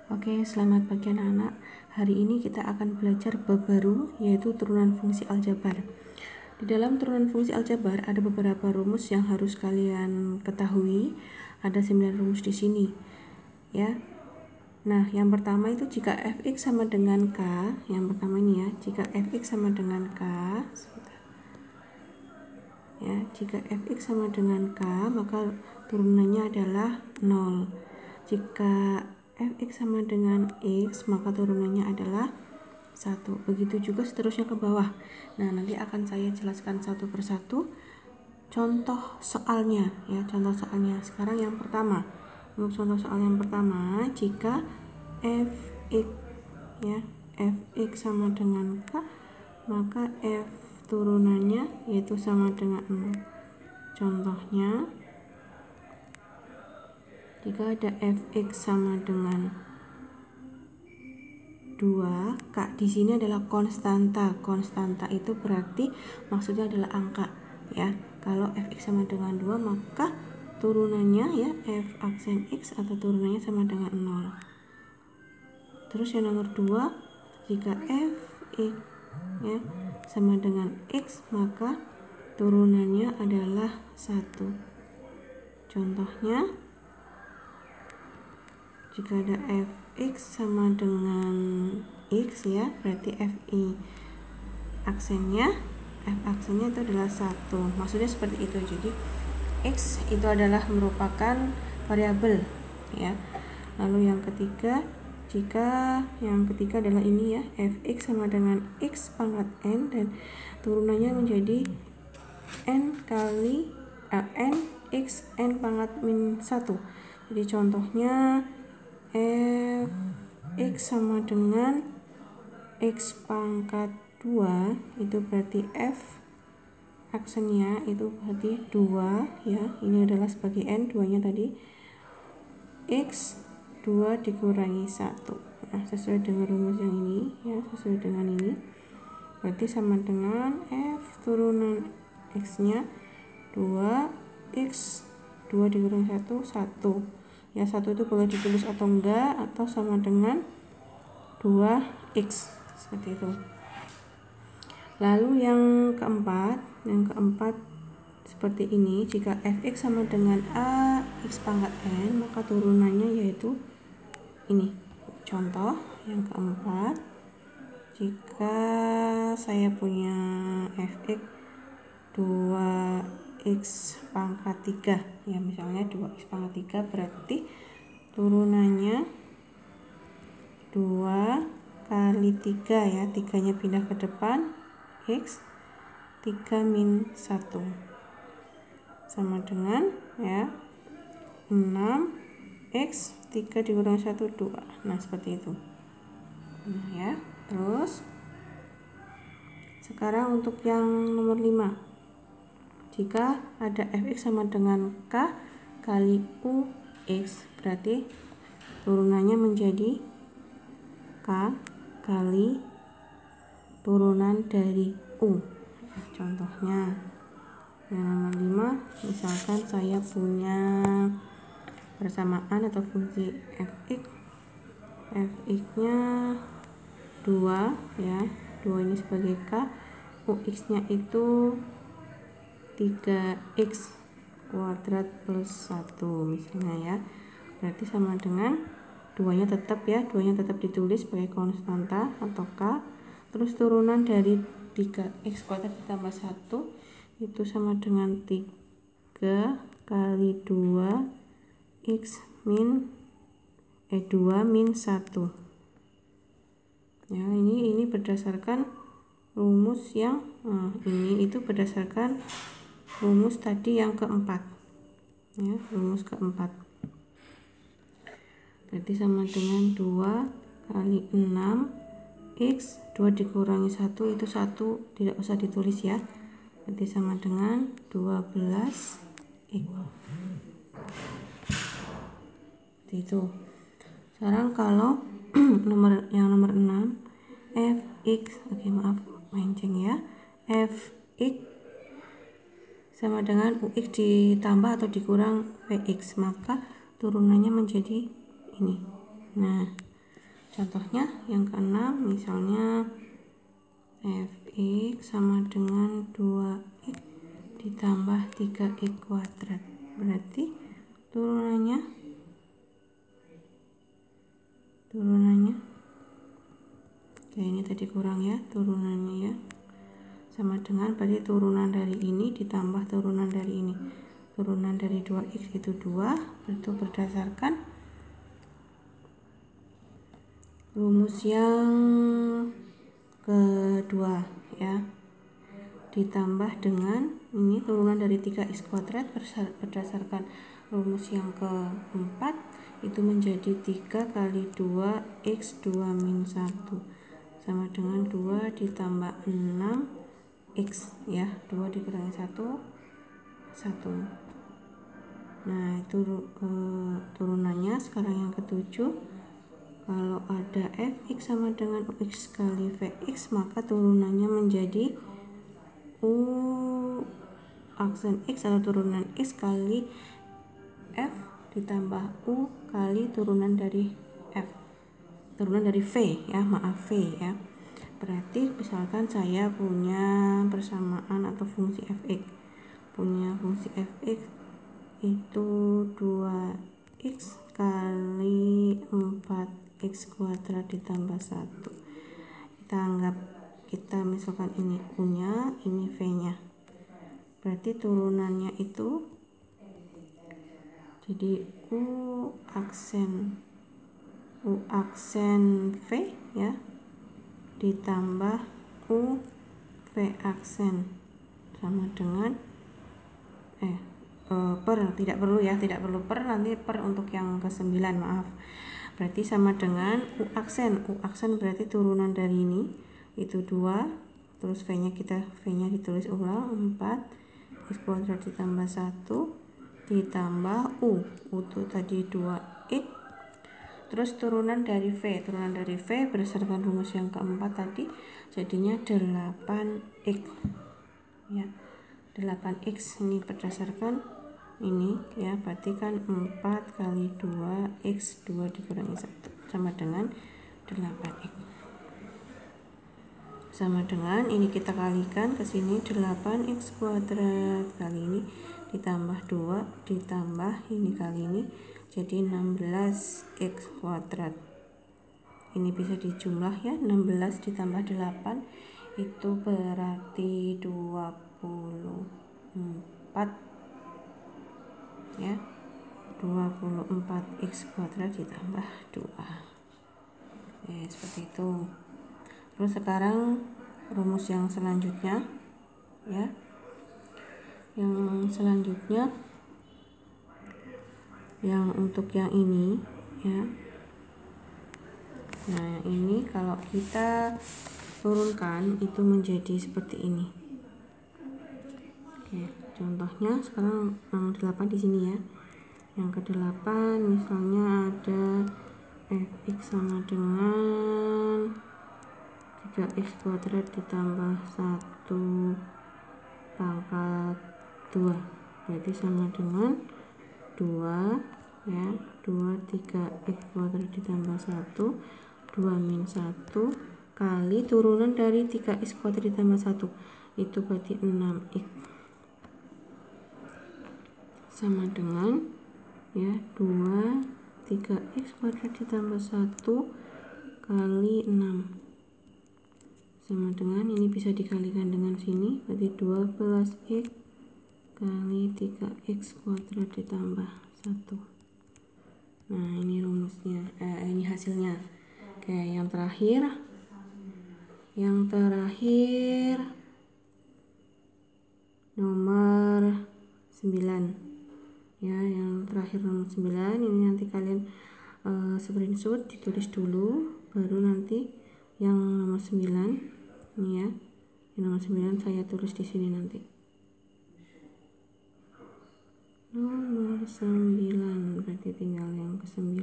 Oke, selamat pagi anak-anak. Hari ini kita akan belajar bab baru, yaitu turunan fungsi aljabar. Di dalam turunan fungsi aljabar ada beberapa rumus yang harus kalian ketahui. Ada 9 rumus di sini, ya. Nah, yang pertama itu jika fx sama dengan k, yang pertama ini ya, jika fx sama dengan k, ya, jika fx sama dengan k, maka turunannya adalah 0. Jika fx sama dengan x, maka turunannya adalah 1. Begitu juga seterusnya ke bawah. Nah, nanti akan saya jelaskan satu persatu contoh soalnya, ya, contoh soalnya. Sekarang yang pertama, untuk contoh soal yang pertama, jika fx, ya, fx sama dengan k, maka f turunannya yaitu sama dengan 0. Contohnya, jika ada fx sama dengan 2, k di sini adalah konstanta. Konstanta itu berarti maksudnya adalah angka, ya. Kalau fx sama dengan 2, maka turunannya, ya, f aksen x atau turunannya sama dengan 0. Terus yang nomor 2, jika fx, ya, sama dengan x, maka turunannya adalah 1. Contohnya, jika ada fx sama dengan x, ya, berarti fi aksennya, f aksennya itu adalah 1. Maksudnya seperti itu. Jadi x itu adalah merupakan variabel, ya. Lalu yang ketiga, jika yang ketiga adalah ini, ya, fx sama dengan x pangkat n dan turunannya menjadi n kali n x n pangkat min 1. Jadi contohnya fx sama dengan x pangkat 2, itu berarti f aksennya itu berarti 2, ya. Ini adalah sebagai n, 2 nya tadi, x 2 dikurangi 1. Nah, sesuai dengan rumus yang ini, ya, sesuai dengan ini, berarti sama dengan f turunan x nya 2, x 2 dikurangi 1, 1. Ya, 1 itu boleh ditulis atau enggak, atau sama dengan 2x, seperti itu. Lalu yang keempat seperti ini, jika fx sama dengan a x pangkat n, maka turunannya yaitu ini. Contoh yang keempat, jika saya punya fx 2x pangkat 3, ya, misalnya 2x pangkat 3, berarti turunannya 2 kali 3, ya, 3 nya pindah ke depan, x 3 min 1 sama dengan, ya, 6x 3 dikurangi 1, 2. Nah, seperti itu. Nah, ya. Terus sekarang untuk yang nomor 5, jika ada fx sama dengan k kali ux, berarti turunannya menjadi k kali turunan dari u. Contohnya yang nomor 5, misalkan saya punya persamaan atau fungsi fx nya 2, ya, 2 ini sebagai k, ux nya itu 3x kuadrat plus 1 misalnya, ya. Berarti sama dengan 2 nya tetap, ya, 2 nya tetap ditulis sebagai konstanta atau k. Terus turunan dari 3x kuadrat ditambah 1 itu sama dengan 3 kali 2x min 2 min 1. Ya, ini berdasarkan rumus yang ini itu berdasarkan rumus tadi yang keempat, ya, rumus keempat. Berarti sama dengan 2 kali 6x 2 dikurangi 1 itu 1, tidak usah ditulis, ya. Berarti sama dengan 12x. Itu. Sekarang kalau yang nomor 6, fx, oke, maaf menceng, ya, fx sama dengan ux ditambah atau dikurang vx, maka turunannya menjadi ini. Nah, Contohnya yang keenam, misalnya fx sama dengan 2x ditambah 3x kuadrat. Berarti turunannya kayak ini tadi kurang ya, turunannya ya. Sama dengan berarti turunan dari ini ditambah turunan dari ini. Turunan dari 2x itu 2, itu berdasarkan rumus yang kedua ya, ditambah dengan ini turunan dari 3x kuadrat berdasarkan rumus yang keempat itu menjadi 3 kali 2x 2 min 1 sama dengan 2 ditambah 6x ya, 2 dikurangi 1 1. Nah itu turunannya. Sekarang yang ketujuh, kalau ada fx sama dengan ux kali vx, maka turunannya menjadi u aksen x atau turunan x kali f ditambah u kali turunan dari f, turunan dari v ya, maaf v ya. Berarti misalkan saya punya persamaan atau fungsi fx, itu 2x kali 4x kuadrat ditambah 1. Kita misalkan ini u nya, ini v nya, berarti turunannya itu jadi u aksen v ya ditambah u v aksen sama dengan tidak perlu per, nanti per untuk yang ke-9, maaf. Berarti sama dengan u aksen berarti turunan dari ini itu 2, terus v nya ditulis ulang 4 x kuadrat ditambah 1 ditambah u itu tadi 2x, terus turunan dari v berdasarkan rumus yang keempat tadi jadinya 8x ya, 8x ini berdasarkan ini ya, berarti kan 4 kali 2x 2 dikurangi 1 sama dengan 8x, sama dengan ini kita kalikan ke sini 8x kuadrat kali ini ditambah 2 ditambah ini kali ini jadi 16x kuadrat. Ini bisa dijumlah ya, 16 ditambah 8 itu berarti 24 ya, 24x kuadrat ditambah 2 seperti itu. Terus sekarang rumus yang selanjutnya ya, yang untuk yang ini ya. Nah yang ini kalau kita turunkan itu menjadi seperti ini. Oke, contohnya sekarang yang 8 di sini ya. Yang ke-8 misalnya ada fx sama dengan 3x kuadrat ditambah 1 pangkat 2, berarti sama dengan 2 ya, 2 3x kuadrat ditambah 1 2 min 1 kali turunan dari 3x kuadrat ditambah 1 itu berarti 6x sama dengan ya 2 3x kuadrat ditambah 1 kali 6 sama dengan ini bisa dikalikan dengan sini berarti 12x kali 3x kuadrat ditambah 1. Nah ini rumusnya, ini hasilnya. Oke, yang terakhir nomor 9 ya, yang terakhir nomor 9 ini nanti kalian screenshot ditulis dulu, baru nanti yang nomor 9 ini ya, yang nomor 9 saya tulis di sini nanti. Nomor 9 berarti tinggal yang ke-9.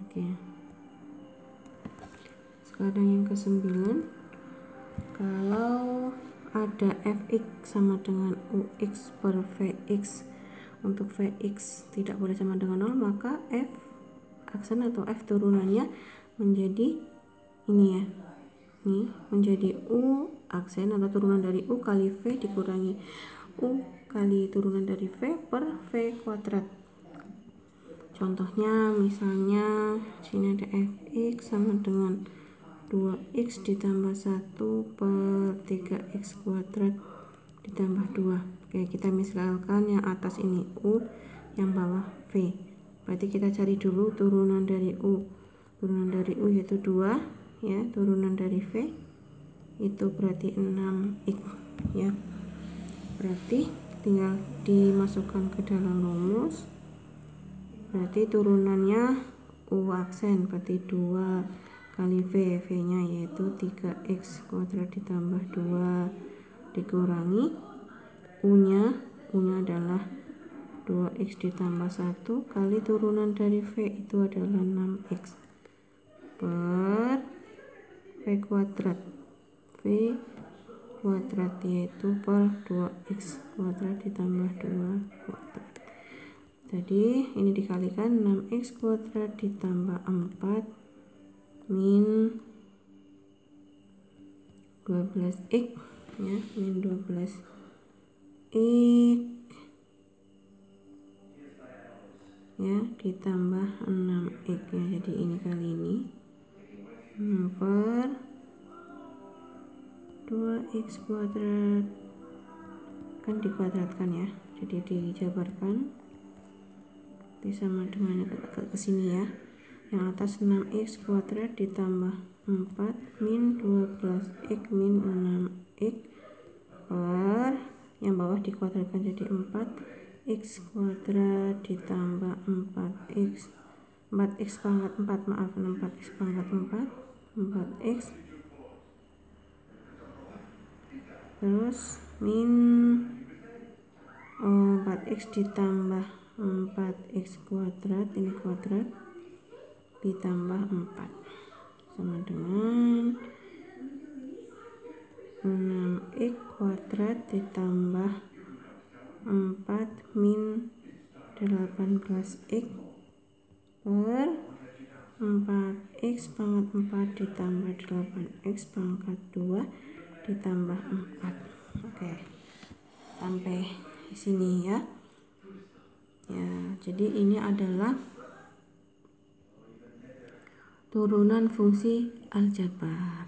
Oke. Sekarang yang ke-9, kalau ada fx sama dengan ux per vx. Untuk vx tidak boleh sama dengan 0, maka f aksen atau f turunannya menjadi ini ya, ini menjadi u aksen atau turunan dari u kali v dikurangi u kali turunan dari v per v kuadrat. Contohnya misalnya sini ada fx sama dengan 2x ditambah 1 per 3x kuadrat ditambah 2. Oke, kita misalkan yang atas ini u, yang bawah v. Berarti kita cari dulu turunan dari u. Turunan dari u yaitu 2 ya, turunan dari v itu berarti 6x ya. Berarti tinggal dimasukkan ke dalam rumus. Berarti turunannya u aksen berarti 2 kali v, nya yaitu 3x kuadrat ditambah 2 dikurangi u nya adalah 2x ditambah 1 kali turunan dari v itu adalah 6x per v kuadrat yaitu per 2x kuadrat ditambah 2 kuadrat. Jadi ini dikalikan 6x kuadrat ditambah 4 min 12x ya, min 12x ya ditambah 6x ya. Jadi ini kali ini per 2x kuadrat kan dikuadratkan ya, jadi dijabarkan sama dengan ke sini ya. Yang atas 6x kuadrat ditambah 4 min 12x min 6x per yang bawah dikuadratkan jadi 4x kuadrat ditambah 4x pangkat 4 maaf 4x pangkat 4x terus min 4x ditambah 4x kuadrat, ini kuadrat ditambah 4 sama dengan 6x kuadrat ditambah 4 min 18x per 4x pangkat 4 ditambah 8x pangkat 2 ditambah 4. Oke, sampai di sini ya. Ya, jadi ini adalah turunan fungsi aljabar.